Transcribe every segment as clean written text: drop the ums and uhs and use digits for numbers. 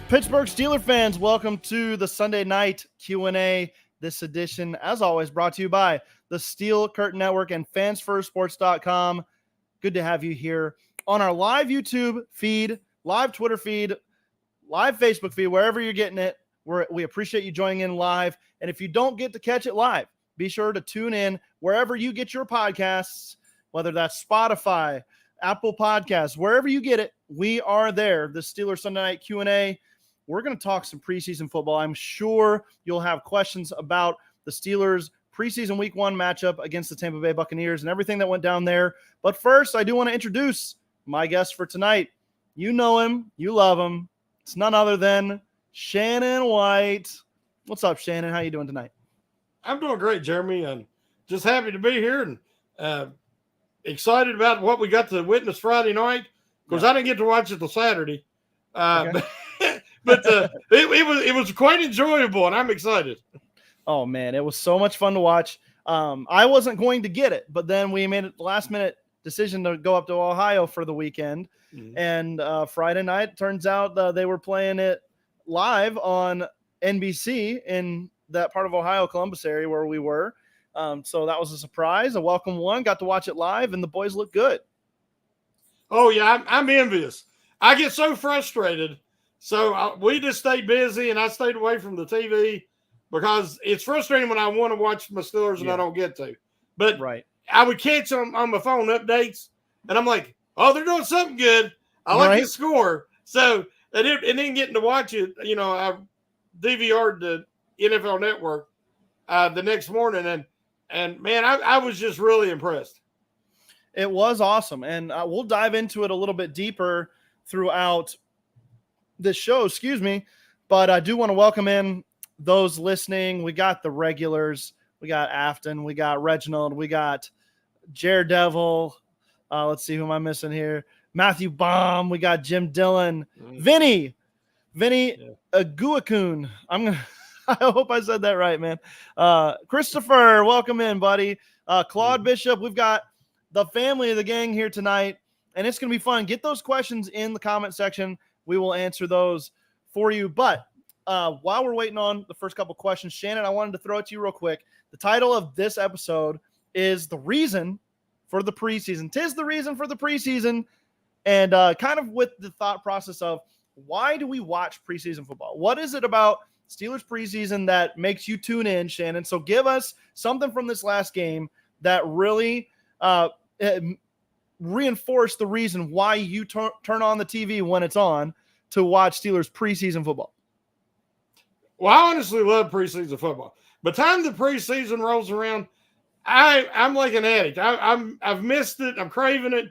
Pittsburgh Steelers fans, welcome to the Sunday night Q&A. This edition, as always, brought to you by the Steel Curtain Network and fansfirstsports.com. Good to have you here on our live YouTube feed, live Twitter feed, live Facebook feed, wherever you're getting it. We appreciate you joining in live. And if you don't get to catch it live, be sure to tune in wherever you get your podcasts, whether that's Spotify, Apple Podcasts, wherever you get it, we are there. The Steelers Sunday night Q&A. We're going to talk some preseason football. I'm sure you'll have questions about the Steelers preseason week 1 matchup against the Tampa Bay Buccaneers and everything that went down there. But first, I do want to introduce my guest for tonight. You know him. You love him. It's none other than Shannon White. What's up, Shannon? How you doing tonight? I'm doing great, Jeremy, and just happy to be here and excited about what we got to witness Friday night. Of course, I didn't get to watch it till Saturday. Okay. But it was quite enjoyable, and I'm excited. Oh, man, it was so much fun to watch. I wasn't going to get it, but then we made a last-minute decision to go up to Ohio for the weekend. Mm-hmm. And Friday night, turns out they were playing it live on NBC in that part of Ohio, Columbus area where we were. So that was a surprise, a welcome one. Got to watch it live, and the boys look good. Oh, yeah, I'm envious. I get so frustrated. So we just stayed busy, and I stayed away from the TV because it's frustrating when I want to watch my Steelers and I don't get to. But I would catch them on my phone updates, and I'm like, oh, they're doing something good. I like the score. So and then getting to watch it, I DVR'd the NFL Network the next morning, and man, I was just really impressed. It was awesome, and we'll dive into it a little bit deeper throughout this show, but I do want to welcome in those listening. We got the regulars, we got Afton, we got Reginald, we got Jared Devil. Let's see, who am I missing here? Matthew Baum, we got Jim Dillon, Vinny Aguakun. I hope I said that right, man. Christopher, welcome in, buddy. Claude Bishop, we've got the family of the gang here tonight, and it's going to be fun. Get those questions in the comment section. We will answer those for you. But while we're waiting on the first couple questions, Shannon, I wanted to throw it to you real quick. The title of this episode is The Reason for the Preseason. 'Tis the reason for the preseason. And kind of with the thought process of why do we watch preseason football? What is it about Steelers preseason that makes you tune in, Shannon? So give us something from this last game that really reinforce the reason why you turn on the TV when it's on to watch Steelers preseason football. Well, I honestly love preseason football. By the time the preseason rolls around, I'm like an addict. I've missed it. I'm craving it.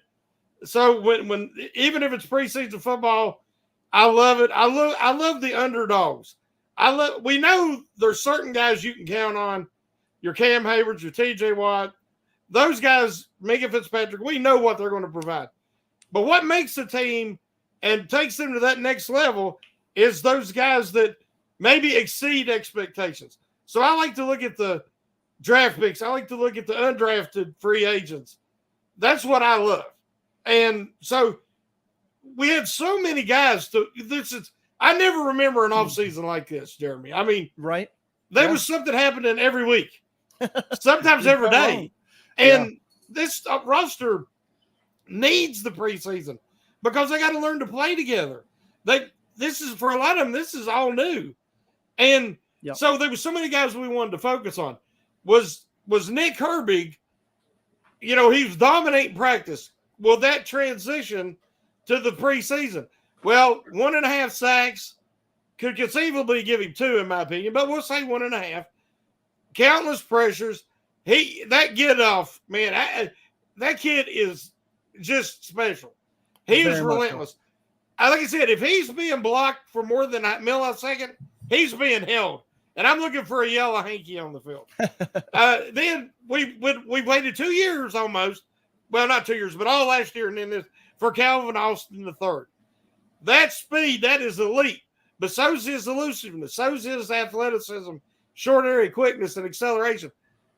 So when even if it's preseason football, I love it. I love the underdogs. We know there's certain guys you can count on. Your Cam Haywards, your TJ Watt. Those guys, Minka Fitzpatrick, we know what they're going to provide. But what makes the team and takes them to that next level is those guys that maybe exceed expectations. So I like to look at the draft picks. I like to look at the undrafted free agents. That's what I love. And so we had so many guys. I never remember an offseason like this, Jeremy. I mean, there was something happening every week, sometimes every day. And this roster needs the preseason because they got to learn to play together. This is for a lot of them. This is all new, and so there was so many guys we wanted to focus on. Was Nick Herbig? He was dominating practice. Will that transition to the preseason? Well, 1.5 sacks could conceivably give him 2, in my opinion, but we'll say 1.5. Countless pressures. That get off, man, that kid is just special. He is relentless. Like I said, if he's being blocked for more than a millisecond, he's being held. And I'm looking for a yellow hanky on the field. Then we waited 2 years almost. Well, not 2 years, but all last year and then this for Calvin Austin III. That speed, that is elite. But so's his elusiveness, so's his athleticism, short area quickness, and acceleration.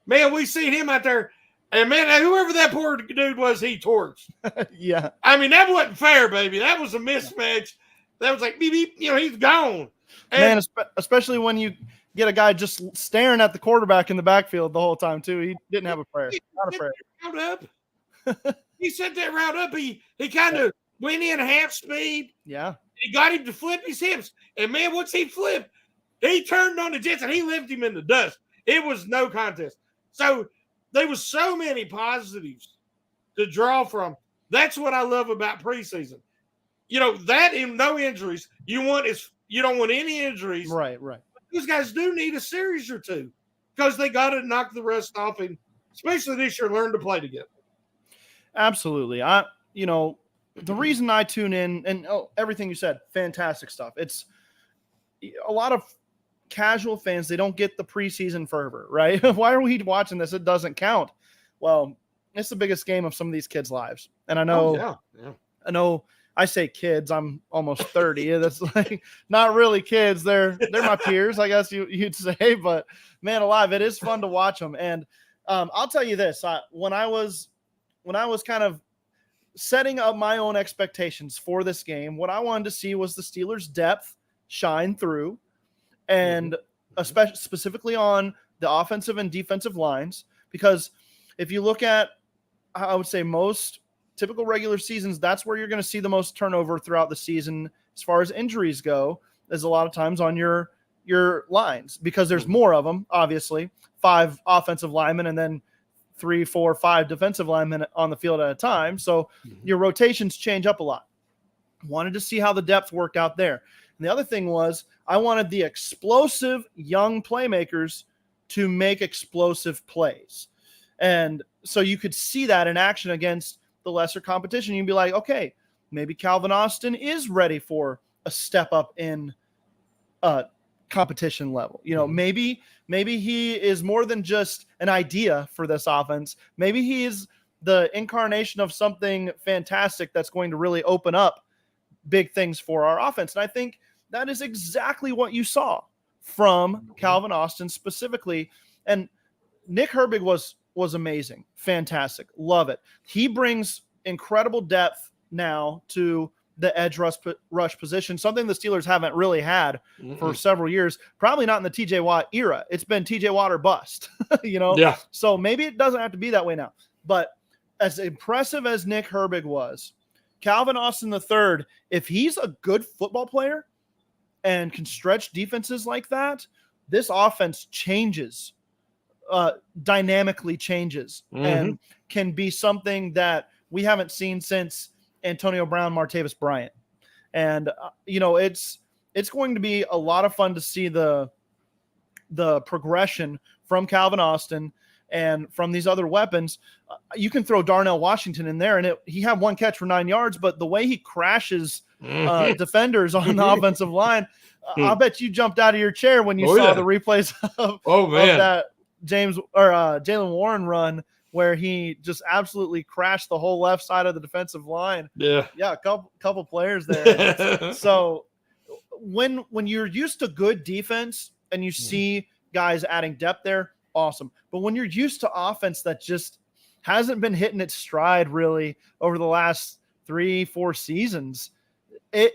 Man, we seen him out there, and man, whoever that poor dude was, he torched. Yeah. I mean, that wasn't fair, baby. That was a mismatch. that was like, beep, beep, he's gone. And man, especially when you get a guy just staring at the quarterback in the backfield the whole time too. He didn't have a prayer. Not a prayer. He set that route up. He kind of went in half speed. Yeah. He got him to flip his hips. And man, once he flipped, he turned on the Jets and he left him in the dust. It was no contest. So there was so many positives to draw from. That's what I love about preseason. That and no injuries. You don't want any injuries. Right. These guys do need a series or two because they got to knock the rest off, and especially this year, learn to play together. Absolutely. The reason I tune in and everything you said, fantastic stuff. It's a lot of casual fans. They don't get the preseason fervor, right? Why are we watching this? It doesn't count. Well, it's the biggest game of some of these kids' lives. And I know, I know I say kids, I'm almost 30. That's like not really kids. They're my peers, I guess you'd say, but man alive, it is fun to watch them. And I'll tell you this, when I was kind of setting up my own expectations for this game, what I wanted to see was the Steelers' depth shine through, and especially specifically on the offensive and defensive lines, because if you look at, I would say, most typical regular seasons, that's where you're going to see the most turnover throughout the season as far as injuries go, is a lot of times on your lines, because there's more of them, obviously, 5 offensive linemen and then 3, 4, 5 defensive linemen on the field at a time. So your rotations change up a lot. Wanted to see how the depth worked out there. And the other thing was, I wanted the explosive young playmakers to make explosive plays. And so you could see that in action against the lesser competition. You'd be like, okay, maybe Calvin Austin is ready for a step up in competition level. Maybe he is more than just an idea for this offense. Maybe he is the incarnation of something fantastic that's going to really open up big things for our offense. And I think that is exactly what you saw from Calvin Austin specifically. And Nick Herbig was amazing. Fantastic. Love it. He brings incredible depth now to the edge rush position, something the Steelers haven't really had for several years, probably not in the TJ Watt era. It's been TJ Watt or bust, Yeah. So maybe it doesn't have to be that way now. But as impressive as Nick Herbig was, Calvin Austin III, if he's a good football player and can stretch defenses like that, this offense changes, dynamically changes, and can be something that we haven't seen since Antonio Brown, Martavis Bryant. And, it's going to be a lot of fun to see the progression from Calvin Austin and from these other weapons. You can throw Darnell Washington in there, and he had 1 catch for 9 yards, but the way he crashes defenders on the offensive line, I bet you jumped out of your chair when you saw the replays of that Jalen Warren run, where he just absolutely crashed the whole left side of the defensive line. Yeah, a couple players there. So when you're used to good defense and you see guys adding depth there, awesome. But when you're used to offense that just hasn't been hitting its stride really over the last 3-4 seasons, it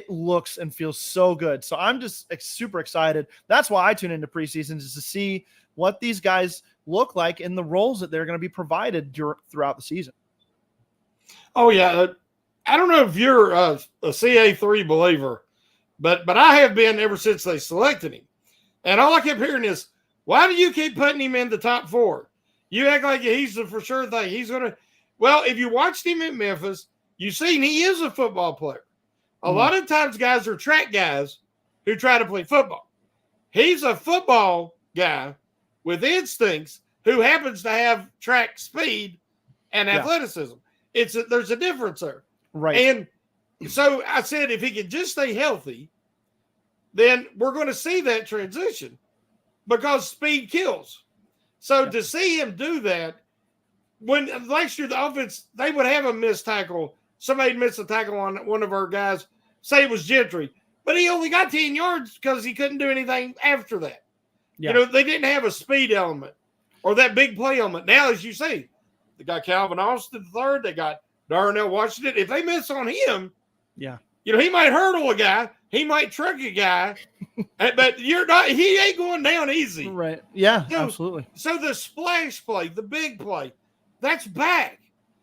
looks and feels so good. So I'm just super excited. That's why I tune into preseason, is to see what these guys look like in the roles that they're going to be provided throughout the season. Oh, yeah. I don't know if you're a CA3 believer, but I have been ever since they selected him. And all I kept hearing is, why do you keep putting him in the top 4? You act like he's the for sure thing. He's going to – well, if you watched him at Memphis, you've seen he is a football player. A lot of times guys are track guys who try to play football. He's a football guy with instincts who happens to have track speed and athleticism. There's a difference there. Right. And so I said, if he can just stay healthy, then we're going to see that transition, because speed kills. So to see him do that, when last year the offense, they would have a missed tackle. Somebody missed a tackle on one of our guys, say it was Gentry, but he only got 10 yards because he couldn't do anything after that. Yeah. They didn't have a speed element or that big play element. Now, as you see, they got Calvin Austin III, they got Darnell Washington. If they miss on him, He might hurdle a guy, he might truck a guy, but he ain't going down easy. Right. Yeah, absolutely. So the splash play, the big play, that's back.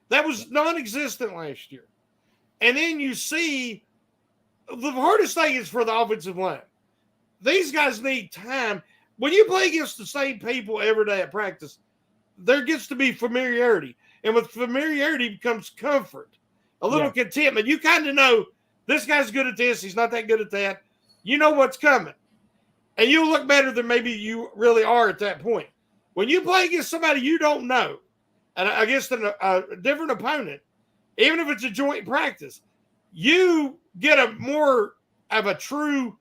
That was non-existent last year. And then you see the hardest thing is for the offensive line. These guys need time. When you play against the same people every day at practice, there gets to be familiarity. And with familiarity comes comfort, a little contentment. You kind of know this guy's good at this. He's not that good at that. You know what's coming. And you'll look better than maybe you really are at that point. When you play against somebody you don't know, and against a different opponent, even if it's a joint practice, you get a more of a true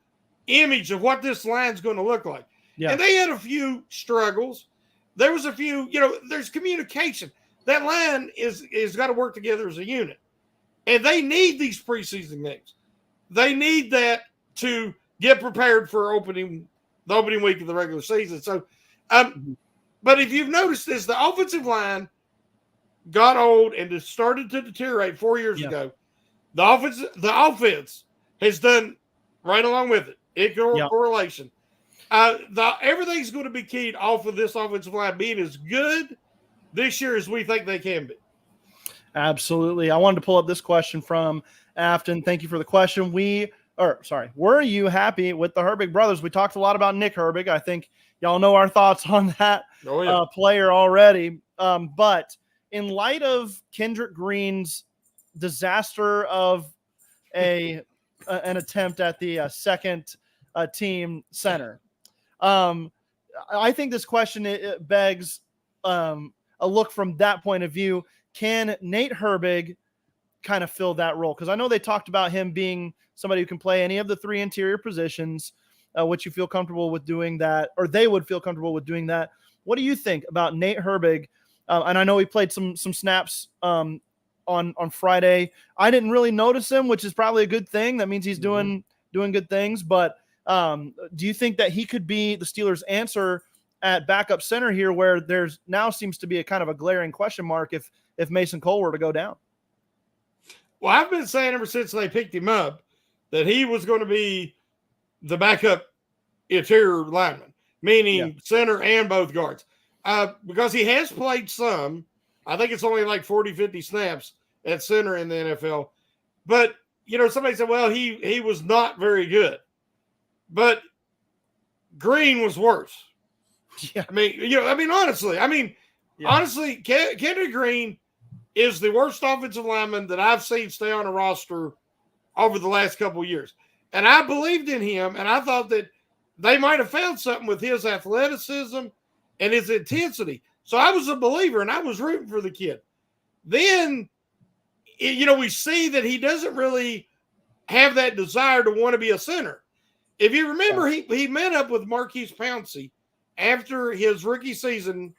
image of what this line's going to look like. Yeah. And they had a few struggles. There was a few, there's communication. That line is got to work together as a unit. And they need these preseason games. They need that to get prepared for the opening week of the regular season. So, but if you've noticed this, the offensive line got old and it started to deteriorate 4 years ago. The offense has done right along with it. Correlation. Everything's going to be keyed off of this offensive line being as good this year as we think they can be. Absolutely. I wanted to pull up this question from Afton. Thank you for the question. Were you happy with the Herbig brothers? We talked a lot about Nick Herbig. I think y'all know our thoughts on that player already. But in light of Kendrick Green's disaster of an attempt at the second team center, I think this question it begs a look from that point of view. Can Nate Herbig kind of fill that role? Because I know they talked about him being somebody who can play any of the three interior positions, which you feel comfortable with doing that, or they would feel comfortable with doing that. What do you think about Nate Herbig? And I know he played some snaps on Friday. I didn't really notice him, which is probably a good thing. That means he's doing good things. But do you think that he could be the Steelers' answer at backup center here, where there's now seems to be a kind of a glaring question mark if Mason Cole were to go down? Well, I've been saying ever since they picked him up that he was going to be the backup interior lineman, meaning center and both guards. Because he has played some. I think it's only like 40, 50 snaps at center in the NFL. But, somebody said, well, he was not very good. But Green was worse. Yeah. Honestly, Kendrick Green is the worst offensive lineman that I've seen stay on a roster over the last couple of years. And I believed in him, and I thought that they might have found something with his athleticism and his intensity. So I was a believer, and I was rooting for the kid. Then, we see that he doesn't really have that desire to want to be a center. If you remember, he met up with Marquise Pouncey after his rookie season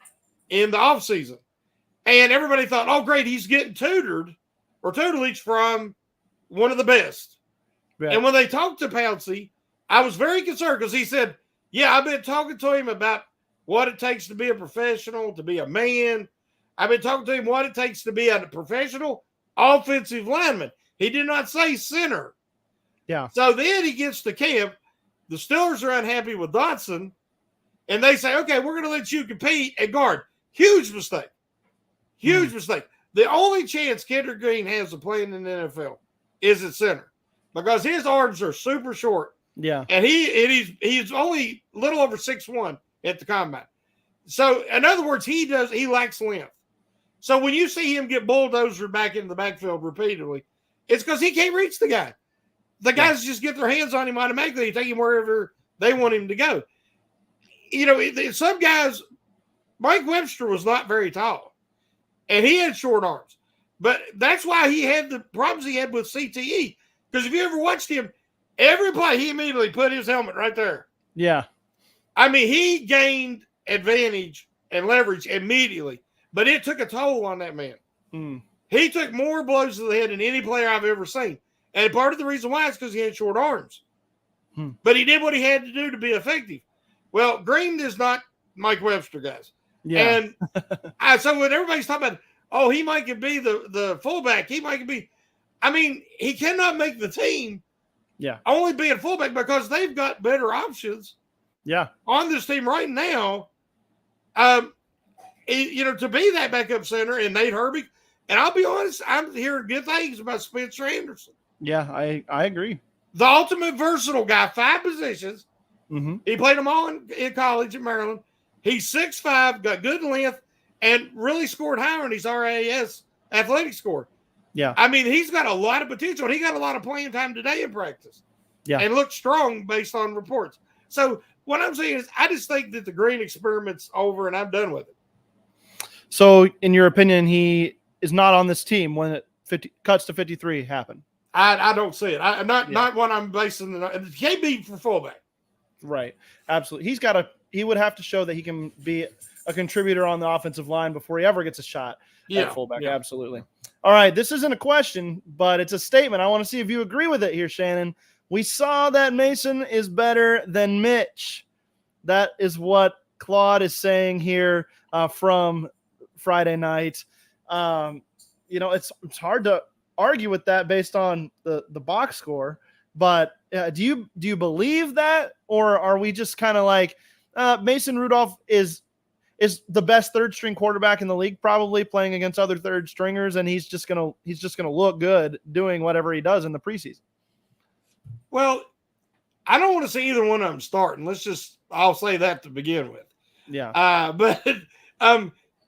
in the offseason. And everybody thought, oh, great, he's getting tutored or tutelage from one of the best. Right. And when they talked to Pouncey, I was very concerned because he said, yeah, I've been talking to him about what it takes to be a professional, to be a man. I've been talking to him what it takes to be a professional offensive lineman. He did not say center. Yeah. So then he gets to camp. The Steelers are unhappy with Dotson, and they say, okay, we're going to let you compete at guard. Huge mistake. Huge mistake. The only chance Kendrick Green has of playing in the NFL is at center because his arms are super short. Yeah. And he's only a little over 6'1" at the combine. So, in other words, he lacks length. So, when you see him get bulldozered back into the backfield repeatedly, it's because he can't reach the guy. The guys just get their hands on him automatically and take him wherever they want him to go. Some guys, Mike Webster was not very tall, and he had short arms. But that's why he had the problems he had with CTE. Because if you ever watched him, every play, he immediately put his helmet right there. Yeah. He gained advantage and leverage immediately, but it took a toll on that man. He took more blows to the head than any player I've ever seen. And part of the reason why is because he had short arms. But he did what he had to do to be effective. Well, Green is not Mike Webster, guys. Yeah. And so when everybody's talking about, oh, he might could be the fullback, he might could be, I mean, he cannot make the team. Yeah. Only being fullback because they've got better options. Yeah. On this team right now, to be that backup center and Nate Herbig, and I'll be honest, I'm hearing good things about Spencer Anderson. Yeah, I agree. The ultimate versatile guy, 5 positions. Mm-hmm. He played them all in college at Maryland. He's 6'5", got good length, and really scored higher in his RAS athletic score. Yeah. I mean, he's got a lot of potential. He got a lot of playing time today in practice. Yeah. And looked strong based on reports. So what I'm saying is I just think that the Green experiment's over and I'm done with it. So in your opinion, he is not on this team when it cuts to 53 happen? I don't see it. Not what I'm basing it on. It can't be for fullback. Right. Absolutely. He would have to show that he can be a contributor on the offensive line before he ever gets a shot at fullback. Yeah. Absolutely. All right. This isn't a question, but it's a statement. I want to see if you agree with it here, Shannon. We saw that Mason is better than Mitch. That is what Claude is saying here from Friday night. It's hard to argue with that based on the box score, but do you believe that, or are we just kind of like Mason Rudolph is the best third string quarterback in the league, probably playing against other third stringers, and he's just gonna look good doing whatever he does in the preseason? Well, I don't want to see either one of them starting. I'll say that to begin with. Yeah. But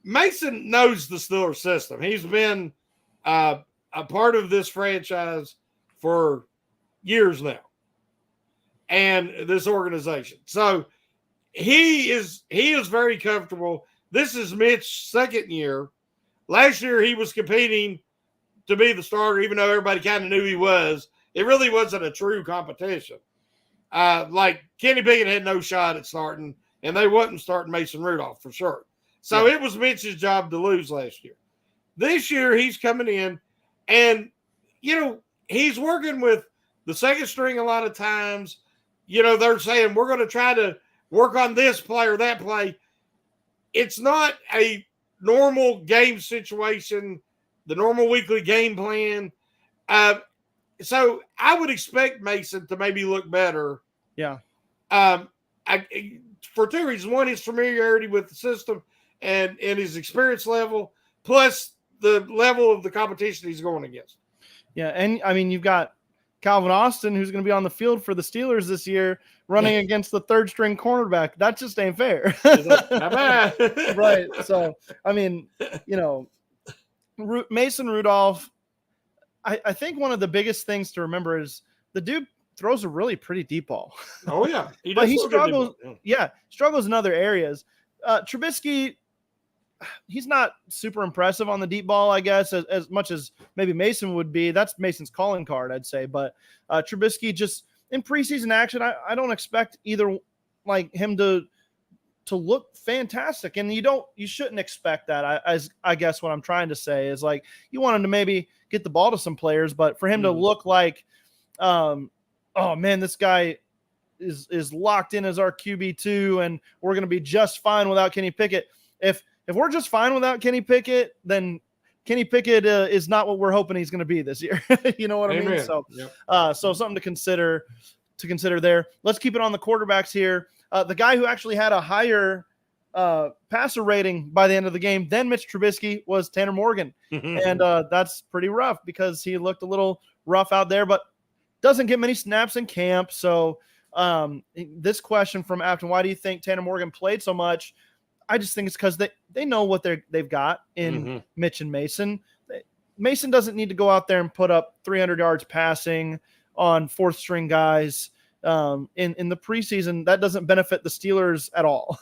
Mason knows the Steelers system. He's been a part of this franchise for years now, and this organization. So he is very comfortable. This is Mitch's second year. Last year he was competing to be the starter, even though everybody kind of knew he was. It really wasn't a true competition. Like Kenny Pickett had no shot at starting, and they wasn't starting Mason Rudolph for sure. So It was Mitch's job to lose last year. This year he's coming in, and he's working with the second string a lot of times. They're saying we're going to try to work on this play or that play. It's not a normal game situation, the normal weekly game plan. So I would expect Mason to maybe look better. Yeah. For 2 reasons. One, his familiarity with the system and his experience level, plus the level of the competition he's going against. Yeah, and I mean, you've got Calvin Austin, who's going to be on the field for the Steelers this year, running against the third string cornerback. That just ain't fair. Right. So, I mean, Mason Rudolph, I think one of the biggest things to remember is the dude throws a really pretty deep ball. Oh, yeah. But he struggles. Yeah, struggles in other areas. Trubisky, he's not super impressive on the deep ball, I guess, as much as maybe Mason would be. That's Mason's calling card, I'd say. But Trubisky, just in preseason action, I don't expect either like him to look fantastic, and you shouldn't expect that. I guess what I'm trying to say is, like, you want him to maybe get the ball to some players, but for him to look like, oh man, this guy is locked in as our QB2, and we're going to be just fine without Kenny Pickett. If we're just fine without Kenny Pickett, then Kenny Pickett is not what we're hoping he's going to be this year. You know what I mean? So, so something to consider there. Let's keep it on the quarterbacks here. The guy who actually had a higher passer rating by the end of the game than Mitch Trubisky was Tanner Morgan. And that's pretty rough because he looked a little rough out there, but doesn't get many snaps in camp. So this question from Afton, why do you think Tanner Morgan played so much? I just think it's because they know what they've got in Mitch and Mason. Mason doesn't need to go out there and put up 300 yards passing on fourth string guys in the preseason. That doesn't benefit the Steelers at all.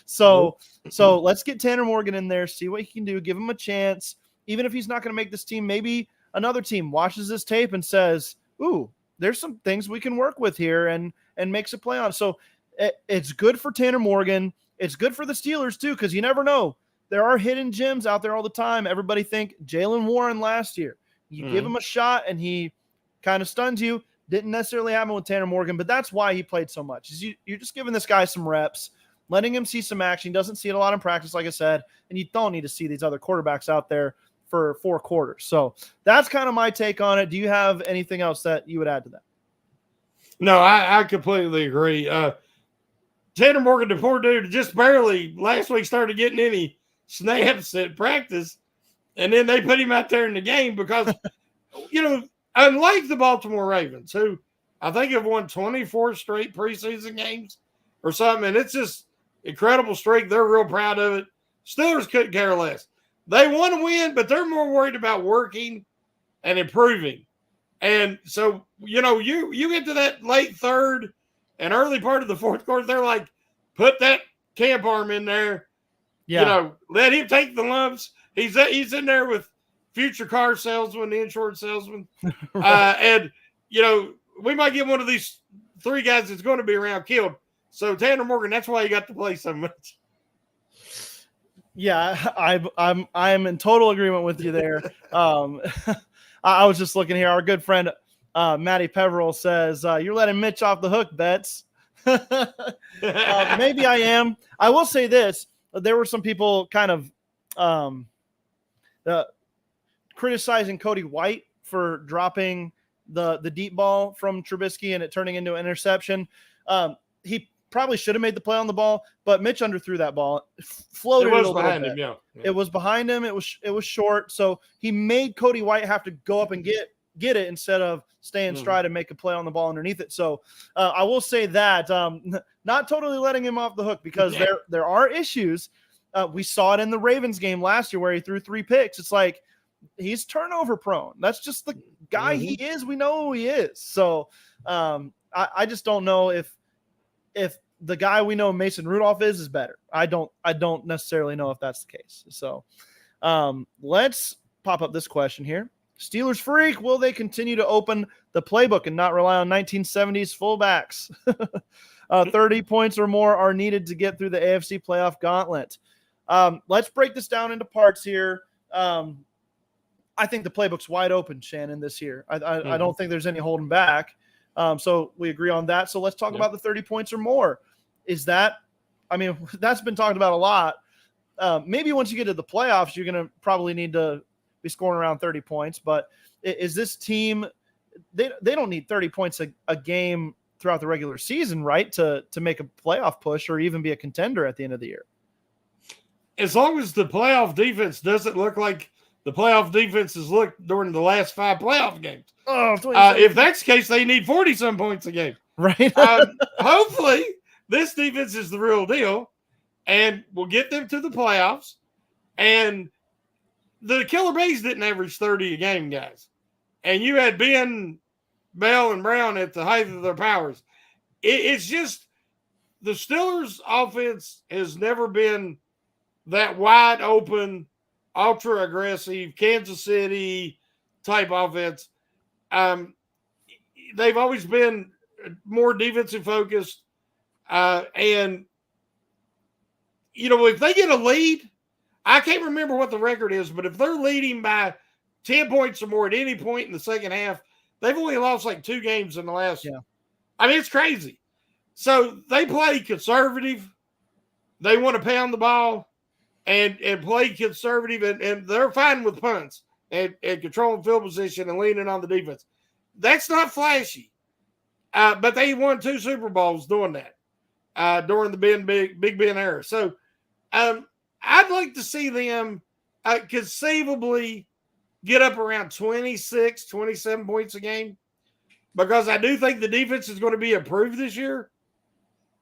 So let's get Tanner Morgan in there, see what he can do, give him a chance. Even if he's not going to make this team, maybe another team watches this tape and says, ooh, there's some things we can work with here and makes a play on. So it's good for Tanner Morgan. It's good for the Steelers too, because you never know. There are hidden gems out there all the time. Everybody think Jaylen Warren last year. You give him a shot and he kind of stuns you. Didn't necessarily happen with Tanner Morgan, but that's why he played so much. You're just giving this guy some reps, letting him see some action. He doesn't see it a lot in practice, like I said, and you don't need to see these other quarterbacks out there for 4 quarters. So that's kind of my take on it. Do you have anything else that you would add to that? No, I completely agree. Tanner Morgan, the poor dude, just barely last week started getting any snaps at practice, and then they put him out there in the game because, unlike the Baltimore Ravens, who I think have won 24 straight preseason games or something, and it's just incredible streak. They're real proud of it. Steelers couldn't care less. They want to win, but they're more worried about working and improving. And so, you get to that late third and early part of the fourth quarter, they're like, put that camp arm in there. Yeah. Let him take the lumps. He's in there with future car salesman, insurance salesman. Right. And, we might get one of these 3 guys that's going to be around killed. So Tanner Morgan, that's why he got to play so much. Yeah, I'm in total agreement with you there. I was just looking here. Our good friend Matty Peverell says you're letting Mitch off the hook, Betts. Maybe I am. I will say this: there were some people kind of criticizing Cody White for dropping the deep ball from Trubisky and it turning into an interception. He probably should have made the play on the ball, but Mitch underthrew that ball. Floated it was behind him, yeah. It was behind him. It was short, so he made Cody White have to go up and get it instead of stay in stride and make a play on the ball underneath it. So I will say that not totally letting him off the hook because there are issues. We saw it in the Ravens game last year where he threw 3 picks. It's like he's turnover prone. That's just the guy he is. We know who he is. So I just don't know if the guy we know Mason Rudolph is better. I don't necessarily know if that's the case. So let's pop up this question here. Steelers freak, will they continue to open the playbook and not rely on 1970s fullbacks? 30 points or more are needed to get through the AFC playoff gauntlet. Let's break this down into parts here. I think the playbook's wide open, Shannon, this year. I don't think there's any holding back. So we agree on that. So let's talk about the 30 points or more. That's been talked about a lot. Maybe once you get to the playoffs, you're going to probably need to be scoring around 30 points. But is this team, they don't need 30 points a game throughout the regular season, right, to make a playoff push or even be a contender at the end of the year? As long as the playoff defense doesn't look like the playoff defenses looked during the last 5 playoff games. If that's the case, they need 40-some points a game. Right. Hopefully, this defense is the real deal, and we'll get them to the playoffs. And the Killer Bees didn't average 30 a game, guys. And you had Ben, Bell, and Brown at the height of their powers. It's just the Steelers' offense has never been that wide open, ultra aggressive Kansas City type offense. They've always been more defensive focused. And if they get a lead, I can't remember what the record is, but if they're leading by 10 points or more at any point in the second half, they've only lost like 2 games in the last. Yeah. It's crazy. So they play conservative. They want to pound the ball and play conservative, and they're fine with punts and controlling field position and leaning on the defense. That's not flashy. But they won 2 Super Bowls doing that during the Big Ben era. So I'd like to see them conceivably get up around 26, 27 points a game because I do think the defense is going to be improved this year.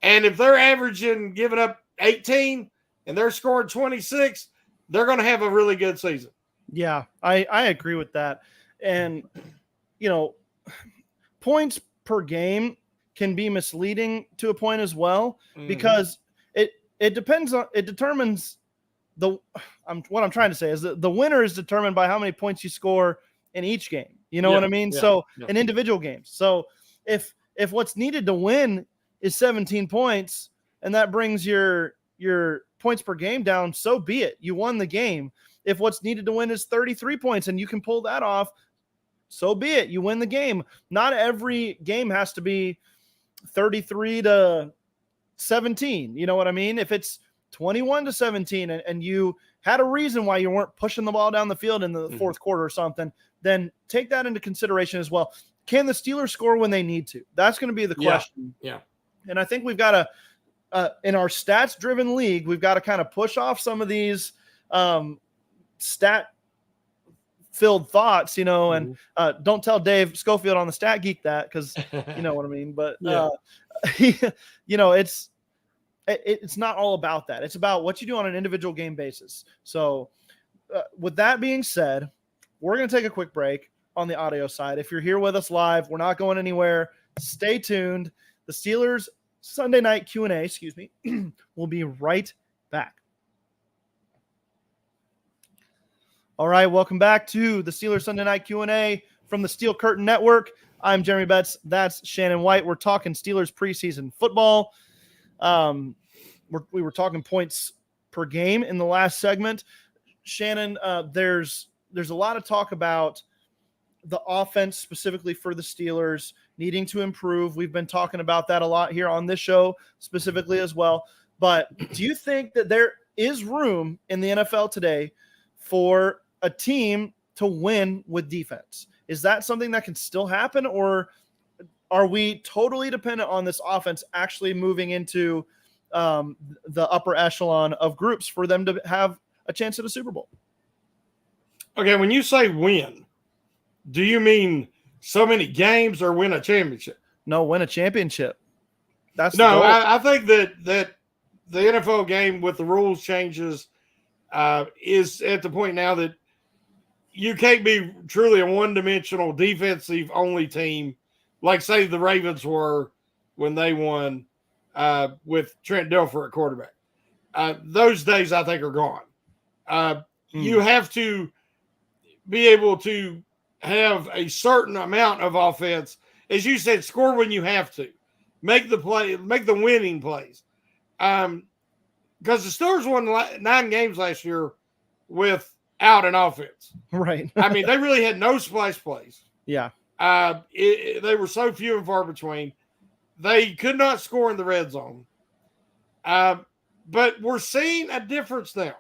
And if they're averaging, giving up 18 and they're scoring 26, they're going to have a really good season. Yeah, I agree with that. And, points per game can be misleading to a point as well because it determines what I'm trying to say is that the winner is determined by how many points you score in each game. You know what I mean? Yeah, in individual games. So if what's needed to win is 17 points and that brings your points per game down, so be it. You won the game. If what's needed to win is 33 points and you can pull that off, so be it. You win the game. Not every game has to be 33-17. You know what I mean? If it's 21-17 and you had a reason why you weren't pushing the ball down the field in the fourth quarter or something, then take that into consideration as well. Can the Steelers score when they need to? That's going to be the question. Yeah. And I think we've got to, in our stats-driven league, we've got to kind of push off some of these stat-filled thoughts, and don't tell Dave Schofield on the Stat Geek that, because you know what I mean. But, it's not all about that. It's about what you do on an individual game basis. So with that being said, we're going to take a quick break on the audio side. If you're here with us live, we're not going anywhere. Stay tuned. The Steelers Sunday night Q&A, will be right back. All right, welcome back to the Steelers Sunday night Q&A from the Steel Curtain Network. I'm Jeremy Betts. That's Shannon White. We're talking Steelers preseason football. We were talking points per game in the last segment. Shannon, there's a lot of talk about the offense specifically for the Steelers needing to improve. We've been talking about that a lot here on this show specifically as well. But do you think that there is room in the NFL today for a team to win with defense? Is that something that can still happen, or are we totally dependent on this offense actually moving into the upper echelon of groups for them to have a chance at a Super Bowl? Okay, when you say win, do you mean so many games or win a championship? No, win a championship. That's no. I think that the NFL game with the rules changes is at the point now that you can't be truly a one-dimensional defensive only team like, say, the Ravens were when they won with Trent Dilfer at quarterback. Those days, I think, are gone. You have to be able to have a certain amount of offense. As you said, score when you have to. Make the winning plays. Because the Steelers won 9 games last year without an offense. Right. I mean, they really had no splash plays. Yeah. They were so few and far between. They could not score in the red zone. But we're seeing a difference now.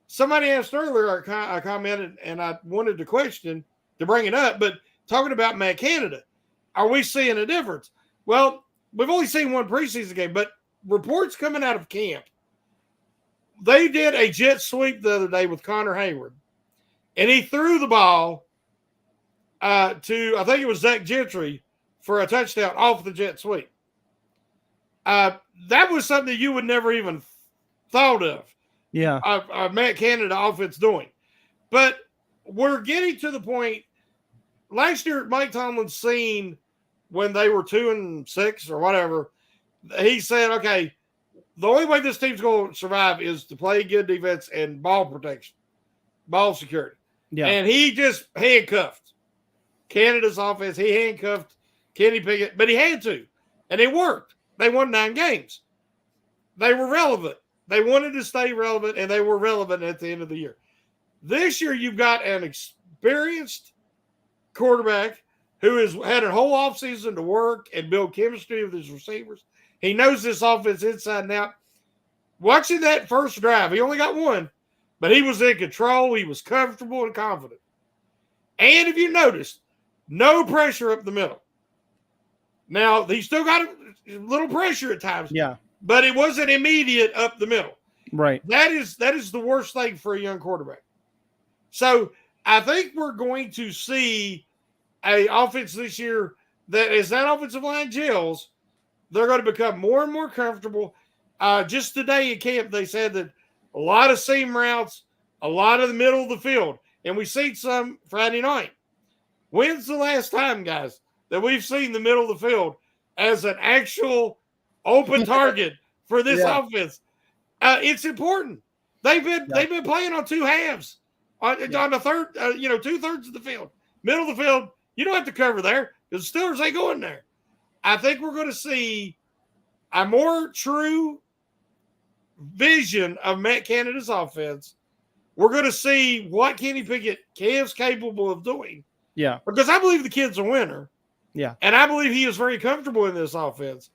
Somebody asked earlier, I commented, and I wanted to bring it up, but talking about Matt Canada, are we seeing a difference? Well, we've only seen one preseason game, but reports coming out of camp, they did a jet sweep the other day with Connor Hayward, and he threw the ball to, I think it was Zach Gentry, for a touchdown off the jet sweep. That was something you would never even thought of. Yeah. Matt Canada offense doing. But we're getting to the point. Last year, Mike Tomlin's seen when they were 2-6 or whatever, he said, okay, the only way this team's going to survive is to play good defense and ball protection, ball security. Yeah. And he just handcuffed Canada's offense. He handcuffed Kenny Pickett, but he had to. And it worked. They won 9 games. They were relevant. They wanted to stay relevant, and they were relevant at the end of the year. This year, you've got an experienced quarterback who has had a whole offseason to work and build chemistry with his receivers. He knows this offense inside and out. Watching that first drive, he only got one, but he was in control. He was comfortable and confident. And if you noticed, no pressure up the middle. Now, he still got a little pressure at times. Yeah. But it wasn't immediate up the middle. Right. That is the worst thing for a young quarterback. So I think we're going to see an offense this year that as that offensive line gels, they're going to become more and more comfortable. Just today in camp, they said that a lot of seam routes, a lot of the middle of the field, and we see some Friday night. When's the last time, guys, that we've seen the middle of the field as an actual open target for this offense? It's important. They've been playing on 2 halves, on the third, 2/3 of the field, middle of the field. You don't have to cover there because the Steelers ain't going there. I think we're going to see a more true vision of Matt Canada's offense. We're going to see what Kenny Pickett is capable of doing. Yeah, because I believe the kid's a winner. Yeah, and I believe he is very comfortable in this offense.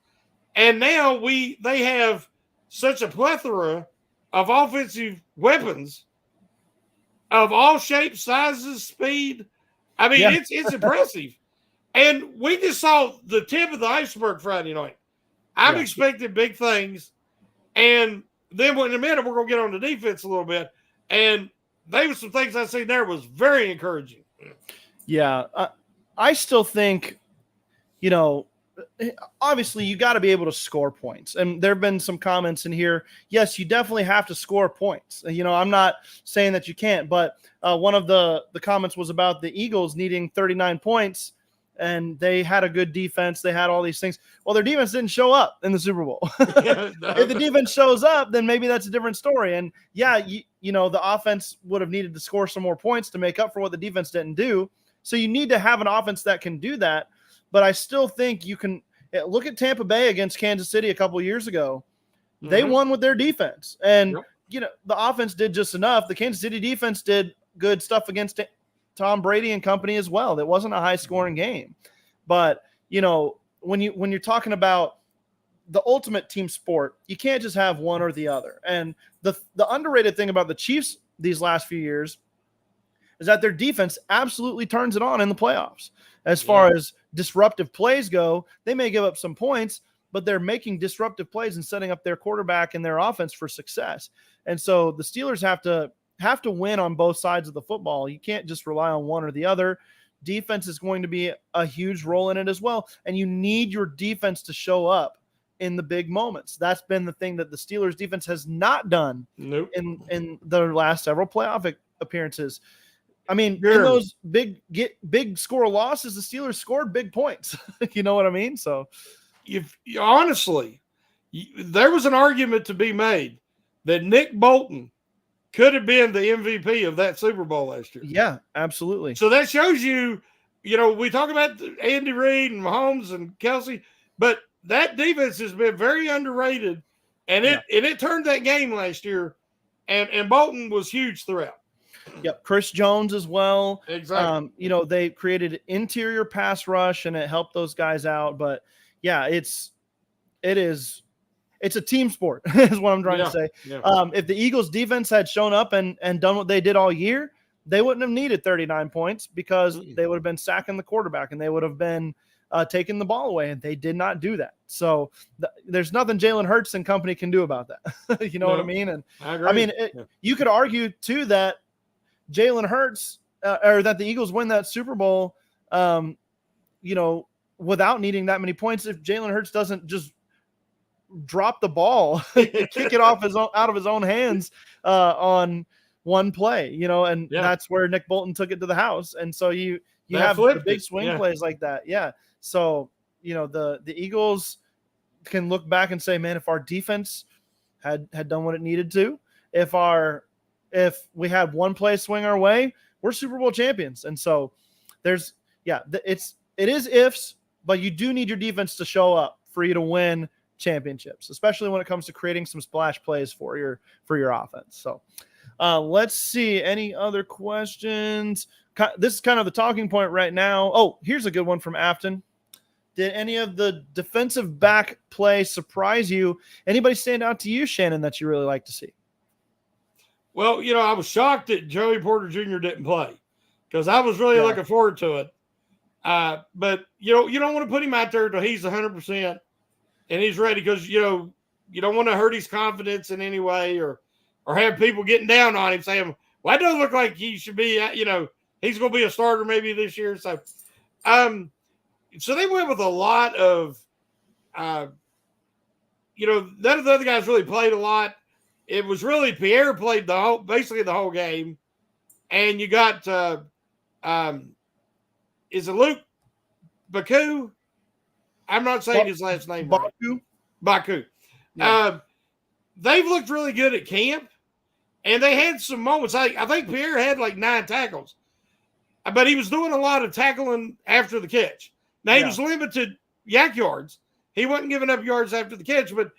And now they have such a plethora of offensive weapons of all shapes, sizes, speed. I mean, it's impressive. And we just saw the tip of the iceberg Friday night. I'm expecting big things. And then in a minute, we're going to get on the defense a little bit. And there were some things I seen there was very encouraging. Yeah. I still think, you know, obviously you got to be able to score points. And there have been some comments in here. Yes, you definitely have to score points. You know, I'm not saying that you can't, but one of the comments was about the Eagles needing 39 points. And they had a good defense. They had all these things. Well, their defense didn't show up in the Super Bowl. If the defense shows up, then maybe that's a different story. And yeah, you know, the offense would have needed to score some more points to make up for what the defense didn't do. So you need to have an offense that can do that. But I still think you can look at Tampa Bay against Kansas City a couple of years ago. Mm-hmm. They won with their defense. And, you know, the offense did just enough. The Kansas City defense did good stuff against Tom Brady and company as well. That wasn't a high-scoring game. But, you know, when you're talking about the ultimate team sport, you can't just have one or the other. And the underrated thing about the Chiefs these last few years is that their defense absolutely turns it on in the playoffs. As far as disruptive plays go, they may give up some points, but they're making disruptive plays and setting up their quarterback and their offense for success. And so the Steelers have to win on both sides of the football. You can't just rely on one or the other. Defense is going to be a huge role in it as well. And you need your defense to show up in the big moments. That's been the thing that the Steelers defense has not done in their last several playoff appearances. I mean, in those big score losses, the Steelers scored big points. You know what I mean? So honestly, there was an argument to be made that Nick Bolton could have been the MVP of that Super Bowl last year. Yeah, absolutely. So that shows you, you know, we talk about Andy Reid and Mahomes and Kelsey, but that defense has been very underrated, and it turned that game last year, and Bolton was huge throughout. Yep, Chris Jones as well. Exactly. You know, they created interior pass rush, and it helped those guys out. But yeah, it's a team sport, is what I'm trying to say. Yeah. If the Eagles defense had shown up and done what they did all year, they wouldn't have needed 39 points because they would have been sacking the quarterback and they would have been taking the ball away, and they did not do that. So there's nothing Jalen Hurts and company can do about that. You know what I mean? And I agree. I mean, you could argue too that Jalen Hurts or that the Eagles win that Super Bowl, you know, without needing that many points if Jalen Hurts doesn't just drop the ball, kick it out of his own hands on one play, you know, and that's where Nick Bolton took it to the house. And so you have the big swing plays like that. Yeah. So, you know, the Eagles can look back and say, man, if our defense had done what it needed to, if we had one play swing our way, we're Super Bowl champions. And so it is ifs, but you do need your defense to show up for you to win championships, especially when it comes to creating some splash plays for your offense. So let's see any other questions. This is kind of the talking point right now. Oh, here's a good one from Afton. Did any of the defensive back play surprise you? Anybody stand out to you, Shannon, that you really like to see? Well, you know, I was shocked that Joey Porter Jr. didn't play because I was really looking forward to it. But, you know, you don't want to put him out there until he's 100% and he's ready because, you know, you don't want to hurt his confidence in any way or have people getting down on him saying, well, that doesn't look like he should be, you know, he's going to be a starter maybe this year. So, so they went with a lot of, you know, none of the other guys really played a lot. It was really Pierre played basically the whole game, and you got is it Luke Baku? I'm not saying his last name. Baku. Yeah. They've looked really good at camp, and they had some moments. I think Pierre had like 9 tackles, but he was doing a lot of tackling after the catch. Now he was limited yak yards. He wasn't giving up yards after the catch, but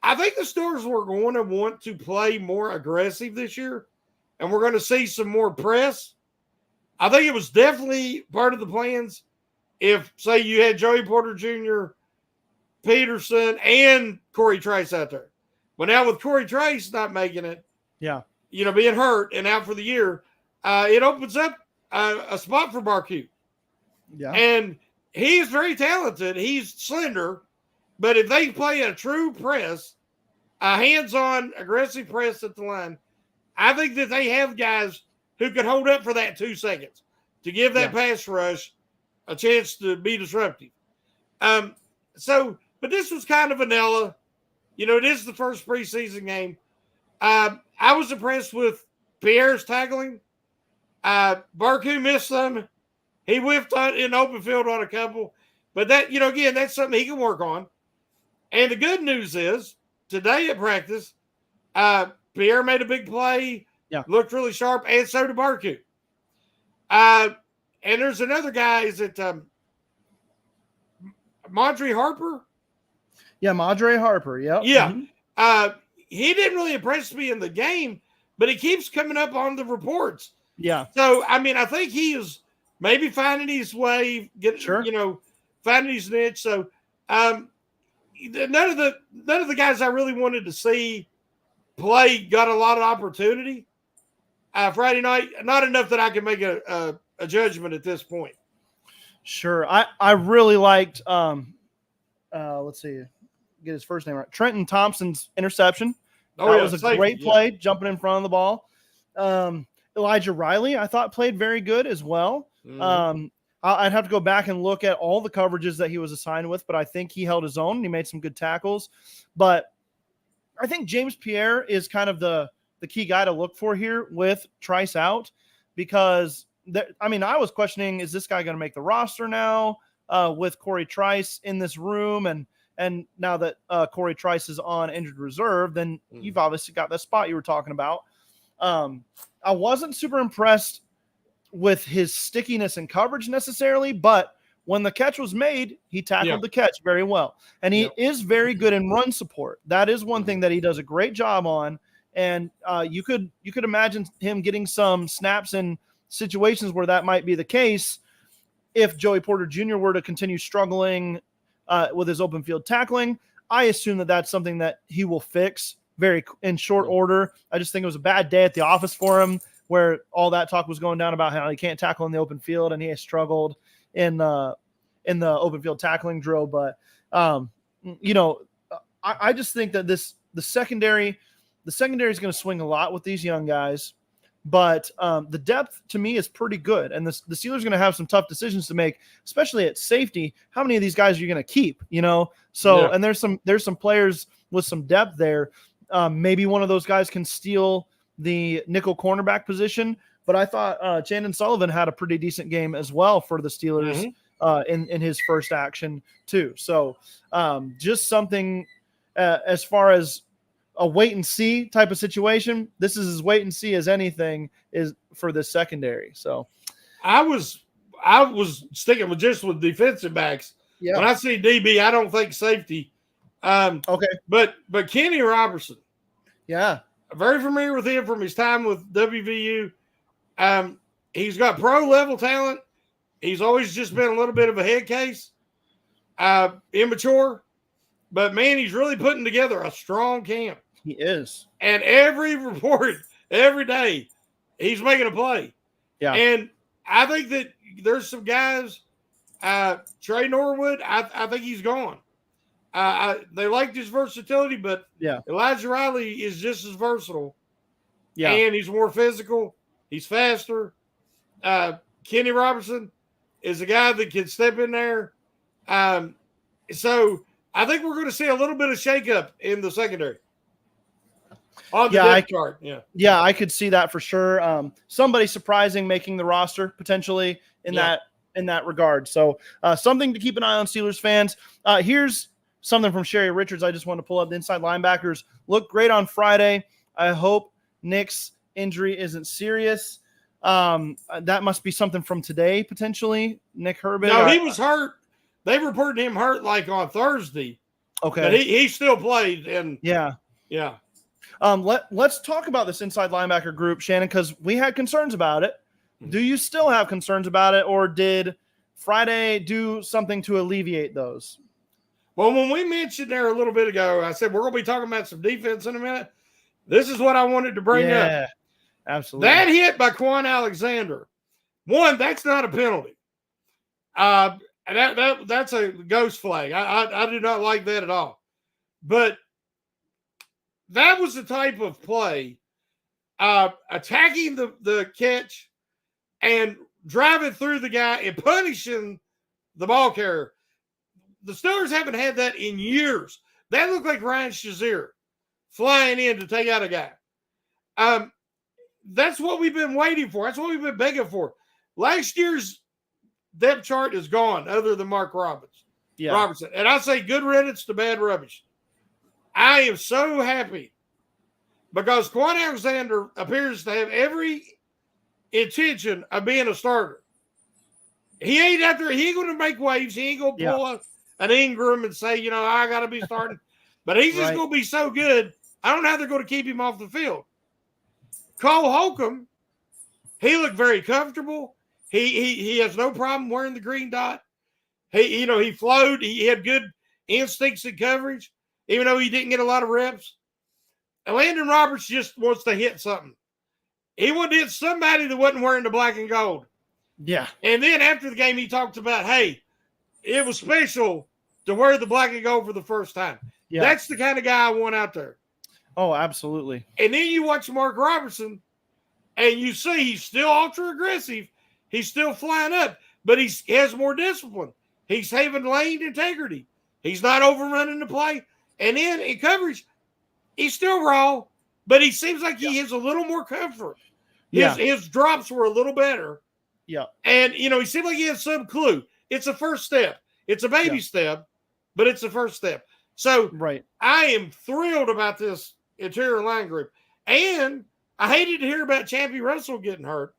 I think the Steelers were going to want to play more aggressive this year, and we're going to see some more press. I think it was definitely part of the plans if, say, you had Joey Porter Jr., Peterson, and Corey Trice out there. But now with Corey Trice not making it, being hurt and out for the year, it opens up a spot for Barku. Yeah. And he's very talented. He's slender. But if they play a true press, a hands-on, aggressive press at the line, I think that they have guys who could hold up for that 2 seconds to give that pass rush a chance to be disruptive. But this was kind of vanilla. It is the first preseason game. I was impressed with Pierre's tackling. Barku missed some. He whiffed in open field on a couple. But that, again, that's something he can work on. And the good news is, today at practice, Pierre made a big play, looked really sharp, and so did Barku. And there's another guy, is it Mondre Harper? Yeah, Mondre Harper, yep. Yeah. Mm-hmm. He didn't really impress me in the game, but he keeps coming up on the reports. Yeah. So, I think he is maybe finding his way, finding his niche. So, none of the guys I really wanted to see play got a lot of opportunity Friday night. Not enough that I can make a judgment at this point. Sure. I really liked let's see, get his first name right. Trenton Thompson's interception. That was a great play, jumping in front of the ball. Elijah Riley, I thought, played very good as well. Mm-hmm. I'd have to go back and look at all the coverages that he was assigned with, but I think he held his own and he made some good tackles. But I think James Pierre is kind of the key guy to look for here with Trice out, because I was questioning, is this guy going to make the roster now with Corey Trice in this room? And now that Corey Trice is on injured reserve, then you've obviously got that spot you were talking about. I wasn't super impressed with his stickiness and coverage necessarily, but when the catch was made, he tackled the catch very well. And he is very good in run support. That is one thing that he does a great job on. And you could imagine him getting some snaps in situations where that might be the case if Joey Porter Jr. were to continue struggling with his open field tackling. I assume that that's something that he will fix very in short order. I just think it was a bad day at the office for him, where all that talk was going down about how he can't tackle in the open field, and he has struggled in the open field tackling drill. But I just think that the secondary is going to swing a lot with these young guys, but the depth to me is pretty good, and the Steelers are going to have some tough decisions to make, especially at safety. How many of these guys are you going to keep? And there's some players with some depth there. Maybe one of those guys can steal the nickel cornerback position, but I thought Chandon Sullivan had a pretty decent game as well for the Steelers in his first action too. So just something as far as a wait and see type of situation. This is as wait and see as anything is for the secondary. So I was sticking with defensive backs. Yeah. When I see DB, I don't think safety. Okay. But Kenny Robertson. Yeah. Very familiar with him from his time with WVU. He's got pro level talent. He's always just been a little bit of a head case, immature, but man, he's really putting together a strong camp. He is. And every report, every day, he's making a play. Yeah. And I think that there's some guys, Trey Norwood, I think he's gone. They liked his versatility, but Elijah Riley is just as versatile. Yeah. And he's more physical. He's faster. Kenny Robertson is a guy that can step in there. So I think we're going to see a little bit of shakeup in the secondary. On the depth chart. Yeah, I could see that for sure. Somebody surprising making the roster potentially in that regard. So something to keep an eye on, Steelers fans. Here's something from Sherry Richards. I just want to pull up. The inside linebackers looked great on Friday. I hope Nick's injury isn't serious. That must be something from today, potentially. Nick Herbig. No, he was hurt. They reported him hurt like on Thursday. Okay. But he still played. And yeah. Let's talk about this inside linebacker group, Shannon, because we had concerns about it. Do you still have concerns about it, or did Friday do something to alleviate those? Well, when we mentioned there a little bit ago, I said we're going to be talking about some defense in a minute. This is what I wanted to bring up. Absolutely. That hit by Quan Alexander, one, that's not a penalty. That's a ghost flag. I do not like that at all. But that was the type of play, attacking the catch and driving through the guy and punishing the ball carrier. The Steelers haven't had that in years. That looked like Ryan Shazier flying in to take out a guy. That's what we've been waiting for. That's what we've been begging for. Last year's depth chart is gone, other than Mark Robertson. And I say good riddance to bad rubbish. I am so happy because Quan Alexander appears to have every intention of being a starter. He ain't out there. He ain't going to make waves. He ain't going to pull up an Ingram and say, I got to be starting. But he's just going to be so good. I don't know how they're going to keep him off the field. Cole Holcomb, he looked very comfortable. He has no problem wearing the green dot. He flowed. He had good instincts and coverage, even though he didn't get a lot of reps. And Landon Roberts just wants to hit something. He wanted to hit somebody that wasn't wearing the black and gold. Yeah. And then after the game, he talked about, hey, it was special to wear the black and gold for the first time. Yeah. That's the kind of guy I want out there. Oh, absolutely. And then you watch Mark Robertson, and you see he's still ultra aggressive. He's still flying up, but he has more discipline. He's having lane integrity. He's not overrunning the play. And then in coverage, he's still raw, but he seems like he has a little more comfort. His drops were a little better. Yeah. And, he seemed like he had some clue. It's a first step. It's a baby step, but it's a first step. So I am thrilled about this interior line group. And I hated to hear about Champy Russell getting hurt.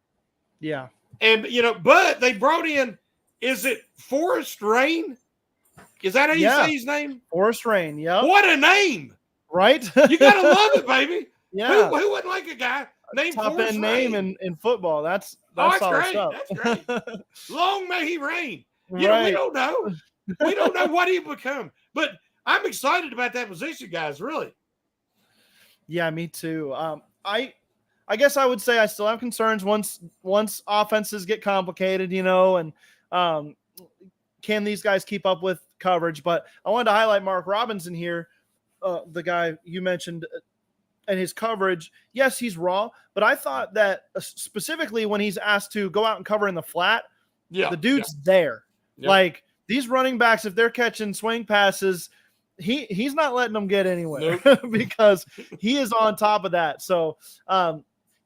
Yeah. And, but they brought in, is it Forrest Rain? Is that how you say his name? Forrest Rain, yeah. What a name. Right? You got to love it, baby. Yeah. Who wouldn't like a guy named Top Forrest end Rain? name in football. That's great. That's great. Long may he reign. We don't know. We don't know what he'll become. But I'm excited about that position, guys, really. Yeah, me too. I guess I would say I still have concerns once offenses get complicated, and can these guys keep up with coverage? But I wanted to highlight Mark Robinson here, the guy you mentioned, and his coverage. Yes, he's raw, but I thought that specifically when he's asked to go out and cover in the flat, the dude's there. Yeah. Like these running backs, if they're catching swing passes, he's not letting them get anywhere because he is on top of that. So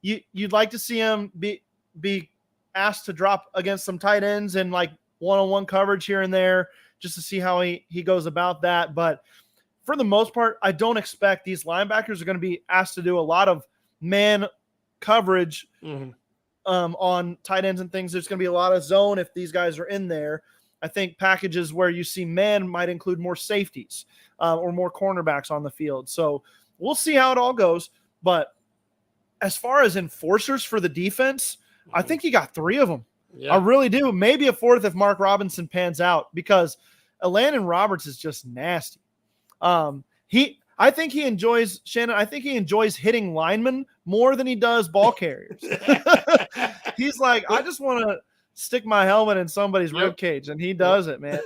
you'd like to see him be asked to drop against some tight ends and like one-on-one coverage here and there just to see how he goes about that. But for the most part, I don't expect these linebackers are going to be asked to do a lot of man coverage on tight ends and things. There's going to be a lot of zone if these guys are in there. I think packages where you see man might include more safeties or more cornerbacks on the field. So we'll see how it all goes. But as far as enforcers for the defense, I think you got 3 of them. Yeah. I really do. Maybe a 4th if Mark Robinson pans out because Landon Roberts is just nasty. I think he enjoys hitting linemen more than he does ball carriers. He's like, I just want to stick my helmet in somebody's rib cage, and he does it, man.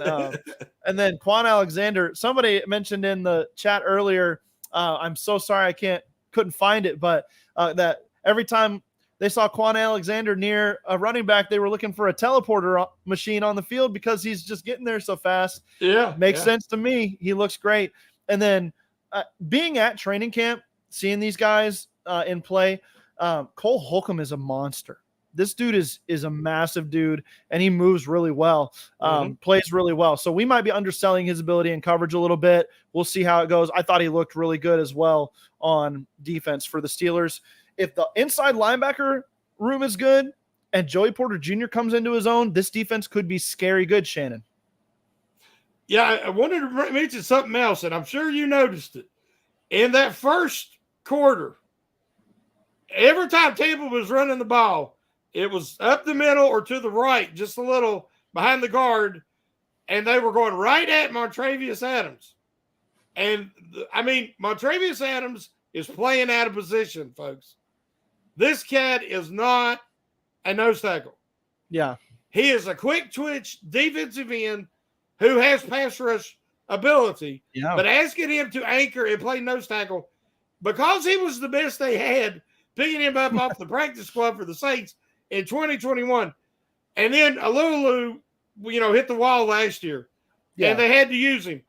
And then Quan Alexander, somebody mentioned in the chat earlier, I'm so sorry I couldn't find it, but that every time they saw Quan Alexander near a running back, they were looking for a teleporter machine on the field because he's just getting there so fast. Yeah. Makes sense to me. He looks great. And then being at training camp, seeing these guys in play, Cole Holcomb is a monster. This dude is a massive dude, and he moves really well, plays really well. So we might be underselling his ability in coverage a little bit. We'll see how it goes. I thought he looked really good as well on defense for the Steelers. If the inside linebacker room is good and Joey Porter Jr. comes into his own, this defense could be scary good, Shannon. Yeah, I wanted to mention something else, and I'm sure you noticed it. In that first quarter, every time Tampa was running the ball, it was up the middle or to the right, just a little behind the guard, and they were going right at Montravius Adams. And, Montravius Adams is playing out of position, folks. This cat is not a nose tackle. Yeah. He is a quick twitch defensive end who has pass rush ability. Yeah. But asking him to anchor and play nose tackle, because he was the best they had, picking him up off the practice squad for the Saints in 2021. And then Alulu, hit the wall last year. Yeah. And they had to use him.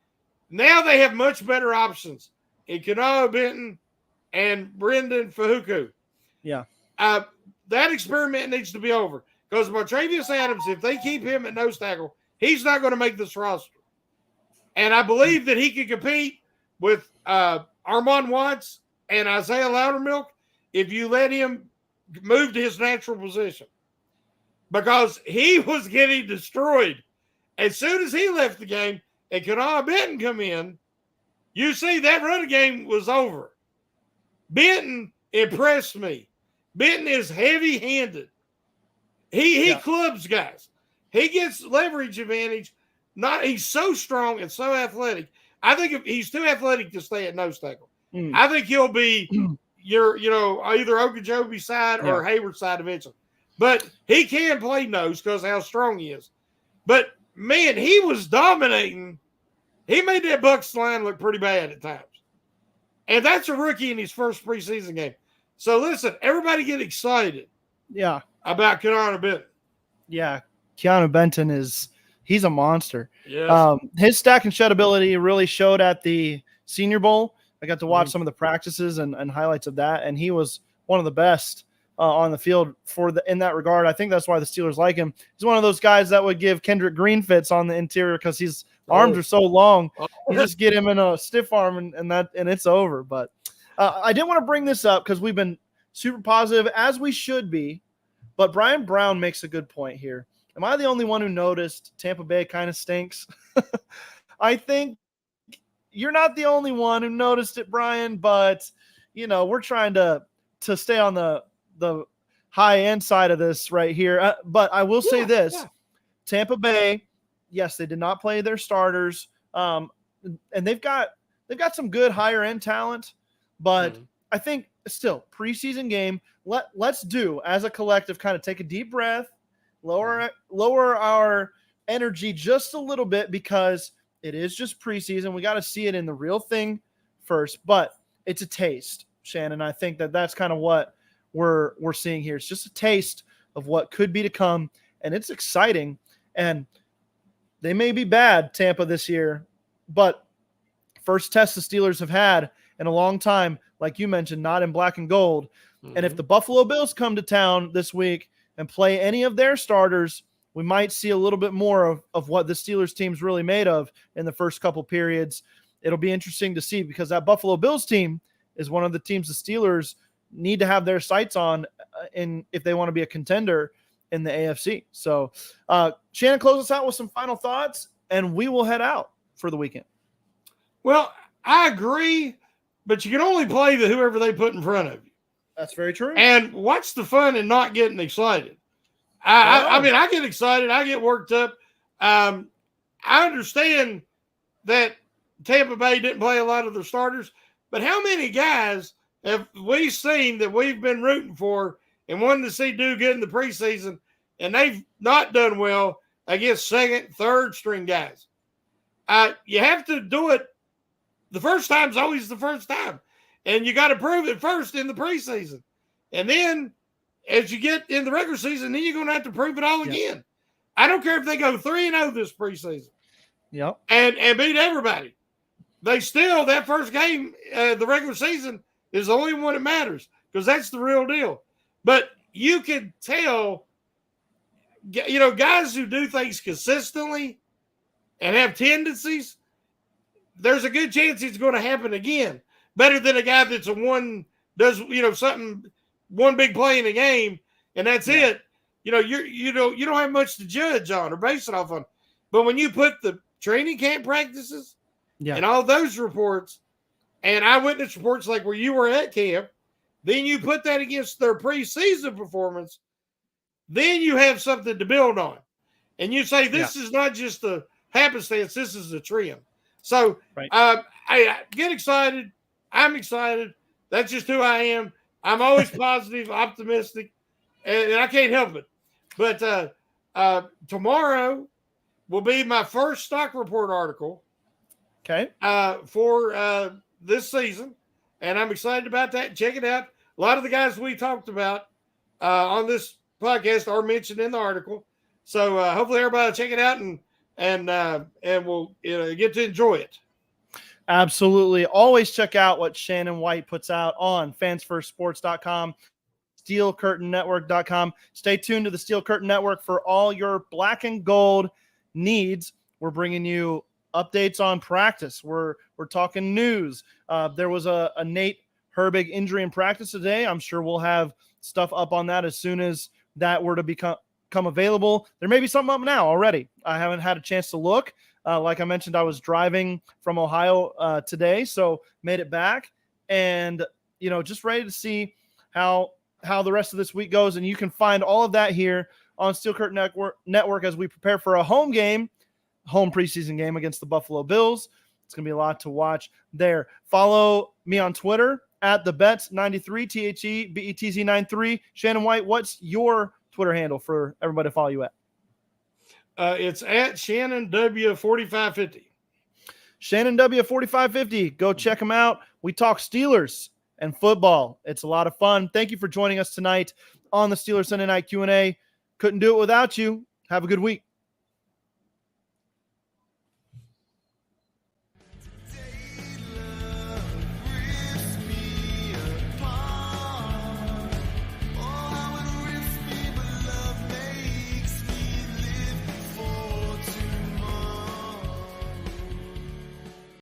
Now they have much better options in Kanoa Benton and Brendan Fahuku. Yeah. That experiment needs to be over. Because Martravius Adams, if they keep him at nose tackle, he's not going to make this roster. And I believe that he can compete with Armand Watts and Isaiah Loudermilk if you let him move to his natural position. Because he was getting destroyed. As soon as he left the game and Kanoa Benton come in, you see that running game was over. Benton impressed me. Benton is heavy-handed. He clubs guys. He gets leverage advantage. He's so strong and so athletic. I think if he's too athletic to stay at nose tackle. I think he'll be either Ogunjobi side or Hayward side eventually. But he can play nose because of how strong he is. But man, he was dominating. He made that Bucs line look pretty bad at times. And that's a rookie in his first preseason game. So listen, everybody get excited. Yeah. About Keanu Benton. Yeah. Keanu Benton he's a monster. Yes. His stack and shed ability really showed at the Senior Bowl. I got to watch some of the practices and highlights of that, and he was one of the best on the field in that regard. I think that's why the Steelers like him. He's one of those guys that would give Kendrick Green fits on the interior because his arms are so long. You just get him in a stiff arm and it's over. But I didn't want to bring this up because we've been super positive, as we should be. But Brian Brown makes a good point here. Am I the only one who noticed Tampa Bay kind of stinks? I think you're not the only one who noticed it, Brian, but we're trying to stay on the high end side of this right here. But I will say this. Yeah. Tampa Bay, yes, they did not play their starters. And they've got some good higher end talent, but I think still preseason game. Let's do as a collective kind of take a deep breath, lower our energy just a little bit because it is just preseason. We got to see it in the real thing first, but it's a taste, Shannon. I think that's kind of what we're seeing here. It's just a taste of what could be to come, and it's exciting. And they may be bad, Tampa, this year, but first test the Steelers have had in a long time, like you mentioned, not in black and gold. And if the Buffalo Bills come to town this week and play any of their starters, we might see a little bit more of what the Steelers team's really made of in the first couple periods. It'll be interesting to see because that Buffalo Bills team is one of the teams the Steelers need to have their sights on if they want to be a contender in the AFC. So Shannon, close us out with some final thoughts, and we will head out for the weekend. Well, I agree, but you can only play whoever they put in front of you. That's very true. And what's the fun in not getting excited? I mean, I get excited. I get worked up. I understand that Tampa Bay didn't play a lot of their starters, but how many guys have we seen that we've been rooting for and wanted to see do good in the preseason, and they've not done well against second, third string guys? You have to do it. The first time's always the first time. And you got to prove it first in the preseason. And then as you get in the regular season, then you're going to have to prove it all again. I don't care if they go 3-0 this preseason. Yep. And beat everybody. They still, that first game, the regular season, is the only one that matters because that's the real deal. But you can tell, guys who do things consistently and have tendencies, there's a good chance it's going to happen again. Better than a guy that's one big play in a game, and that's it. You don't have much to judge on or base it off on. But when you put the training camp practices and all those reports and eyewitness reports like where you were at camp, then you put that against their preseason performance, then you have something to build on. And you say, this is not just a happenstance, this is a trend. So I get excited. I'm excited. That's just who I am. I'm always positive, optimistic, and I can't help it. But tomorrow will be my first stock report article. Okay. For this season, and I'm excited about that. Check it out. A lot of the guys we talked about on this podcast are mentioned in the article. So hopefully everybody will check it out and we'll get to enjoy it. Absolutely. Always check out what Shannon White puts out on fansfirstsports.com, steelcurtainnetwork.com. Stay tuned to the Steel Curtain Network for all your black and gold needs. We're bringing you updates on practice. We're talking news. There was a Nate Herbig injury in practice today. I'm sure we'll have stuff up on that as soon as that were to become available. There may be something up now already. I haven't had a chance to look. Like I mentioned, I was driving from Ohio today, so made it back, and just ready to see how the rest of this week goes. And you can find all of that here on Steel Curtain Network as we prepare for a home preseason game against the Buffalo Bills. It's going to be a lot to watch there. Follow me on Twitter at thebets93, THEBETZ93. Shannon White, what's your Twitter handle for everybody to follow you at? It's at Shannon W4550. Shannon W4550. Go check him out. We talk Steelers and football. It's a lot of fun. Thank you for joining us tonight on the Steelers Sunday Night Q&A. Couldn't do it without you. Have a good week.